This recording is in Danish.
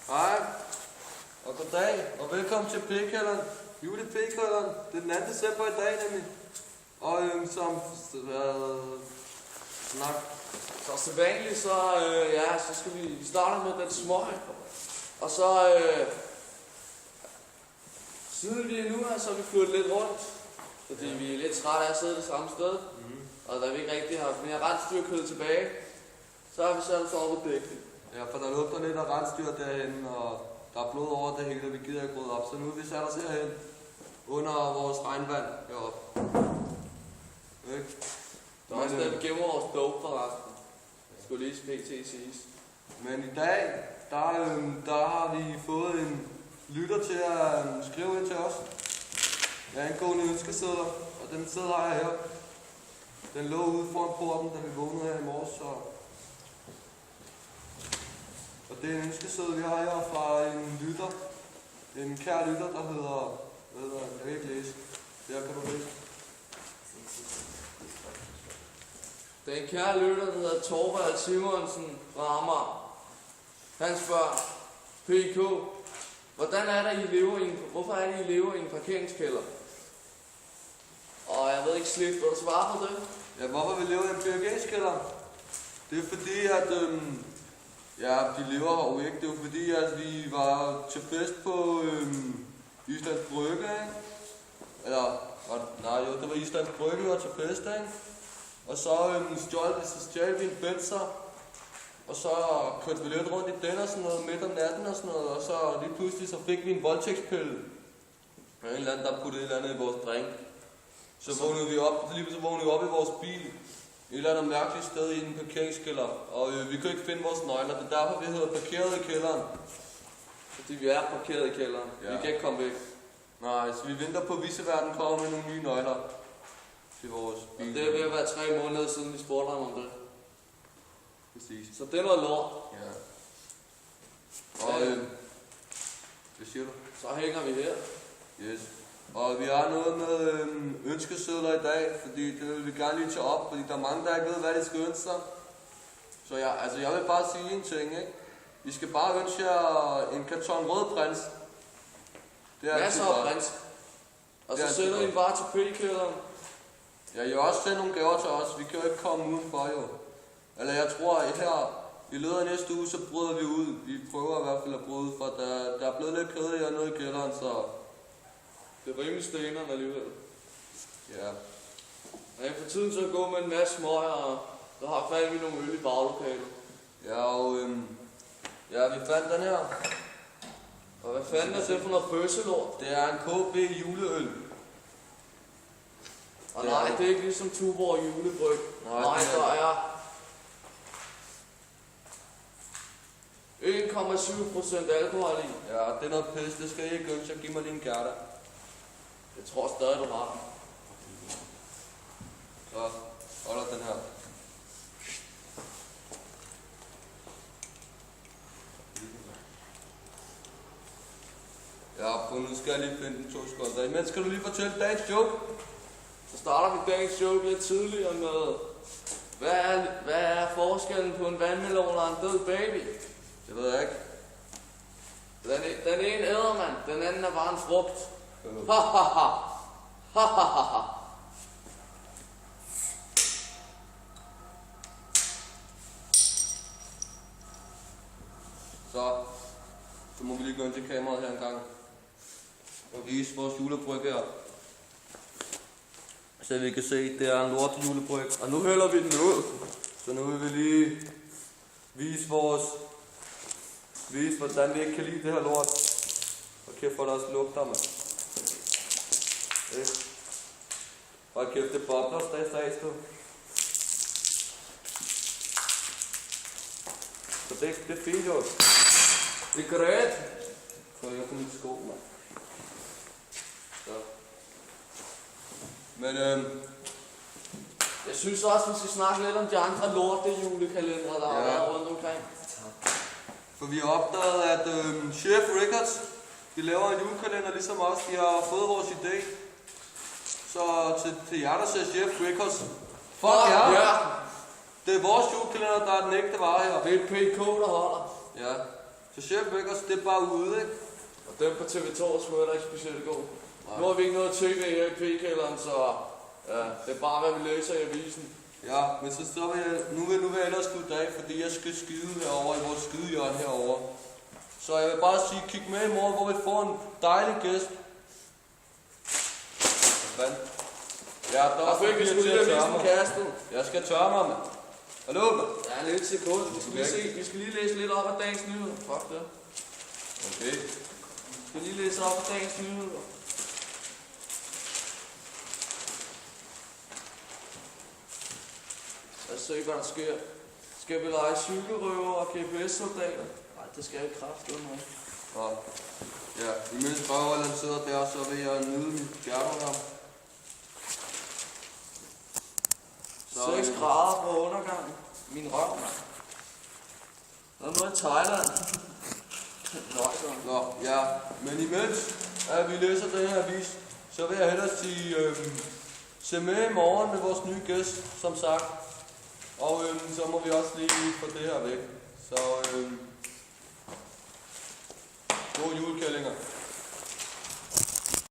Hej, og goddag, og velkommen til P-kælderen, jule-P-kælderen. Det er den 2. december i dag nemlig. Og som snak. Så sædvanligt, så skal vi starte med den småhøj. Og så siden vi nu her, så har vi flyttet lidt rundt. Fordi vi er lidt trætte af at sidde det samme sted. Og da vi ikke rigtig har mere rensdyrkød tilbage, så har vi sat os over på dækning. Ja, for der lugter lidt af rensdyr derhen, og der er blod over det hele, og vi gider ikke rydde op. Så nu har vi sat os herhen under vores regnvand heroppe. Ikke? Der er også den, vi gemmer vores dope for resten. Skulle lige pt. siges. Men i dag, der har vi fået en lytter til at skrive ind til os. Ja, angående ønskesedler, og den seddel har jeg her. Den lå ude foran porten, da vi vågnede her i morges. Og det er en ønskeseddel, vi har her fra en lytter. En kær lytter, der hedder... Jeg kan ikke læse. Det her kan du læse. Det er en kære lytter, der hedder Torvald Simonsen fra Amager. Han spørger, PK, hvorfor er det, I lever i en parkeringskælder? Og jeg ved ikke slet, vil du svare på det? Ja, hvorfor vi lever i en parkeringskælder? Det er fordi, at... de lever her jo ikke. Det er jo fordi, at vi var til fest på Islands Brygge, ikke? Det var Islands Brygge, vi var til fest, ikke? Og så stjal vi en Benzer, og så kørte vi lidt rundt i den og sådan noget, midt om natten og sådan noget, og så lige pludselig så fik vi en voldtægtspille. En eller anden, der puttede et eller andet i vores drink. Så vågnede vi op, i vores bil, et eller andet mærkeligt sted i en parkeringskælder, og vi kunne ikke finde vores nøgler. Det er derfor, vi hedder parkeret i kælderen. Fordi vi er parkeret i kælderen. Ja. Vi kan ikke komme væk. Nej, så vi venter på, at Viseverden kommer med nogle nye nøgler til vores bil. Og det er ved at være 3 måneder siden, vi spurgte ham om det. Præcis. Så det var lort. Ja. Og hvad siger du? Så hænger vi her. Yes. Og vi har noget med ønskesedler i dag, fordi det vil vi gerne lige tage op, fordi der er mange, der ikke ved, hvad de skal ønske sig. Så jeg vil bare sige en ting, ikke? I skal bare ønske jer en karton rød prins. Det er masser af prins. Og så sender I den bare til P-kælderen. Ja, I har også sendt nogle gaver til os. Vi kan jo ikke komme udenfor, jo. Eller jeg tror, at her i løbet af næste uge, så bryder vi ud. Vi prøver i hvert fald at bryde ud, for der er blevet lidt kedeligt hernede i kælderen, så... Det er rimelig stenerne alligevel. Ja. Jeg får tiden til at gå med en masse smøger, og så har fat vi nogle øl i baglokalet. Ja, og vi fandt den her. Og hvad fanden er det for noget bøsselort? Det er en KB juleøl. Og nej, det er ikke ligesom Tuborg julebryg. Nej, der er 1,7% alkohol i. Ja, det er noget pis. Det skal I ikke ønske. Giv mig lige en gærter. Jeg tror stadig, du har den. Så holder den her. Ja, for nu skal jeg lige finde den 2 sekunder. Imens skal du lige fortælle dagens joke. Så starter vi dagens joke lidt tidligere med, hvad er forskellen på en vandmelon og en død baby? Det ved jeg ikke. Den ene æder man, den anden er bare en frugt. Ha. Så må vi lige gå ind til kameraet her en gang og vise vores julebryg her. Så vi kan se, det er en lort julebryg. Og nu hælder vi den ud. Så nu vil vi lige vise hvordan vi ikke kan lide det her lort. Og kæft, hvor der også lugter, mand. Og kæft, det bobler stadig, du. Så det er fint, jo. Det er grønt. Så jeg får mit sko, mand. Så. Men jeg synes også, vi skal snakke lidt om de andre lorte julekalendere, der har været rundt omkring. For vi har opdaget, at Chef Records, de laver en julekalender ligesom os. De har fået vores idé. Så til jer, der ser Chef Records, fuck jer! Det er vores julekalender, der er den ægte vare her. Det er PK, der holder. Ja. Så ser vi ikke, og så det er bare ude, ikke? Og den på TV2 tror jeg ikke specielt god. Nej. Nu har vi ikke noget tv her i p-kælderen, så ja, det er bare, hvad vi læser i avisen. Ja, men så vil jeg, nu vil jeg ellers slutte af, fordi jeg skal skide herovre i vores skidehjørne herovre. Så jeg vil bare sige, kig med i morgen, hvor vi får en dejlig gæst. Hvad? Ja, der er også fik vi skulle lige avisen kastet. Jeg skal tørre mig, mand. Hallo, mand. Ja, lidt sekund. Vi skal lige læse lidt op af dagens nyheder. Fuck det. Okay. Vi skal lige læse op af dagens nyheder. Lad os se, hvad der sker. Skal vi lege cykelrøver og GPS-soldater? Nej, det skal jeg kraftedeme ikke. Nå. Ja, imens røveren sidder der, så vil jeg nyde mit skærmprogram. 6 grader på undergangen. Min røv, mand. Der er noget i Thailand. Nå, ja. Men imens at vi læser den her avis, så vil jeg hellere sige, se med i morgen med vores nye gæst, som sagt. Og så må vi også lige få det her væk. Så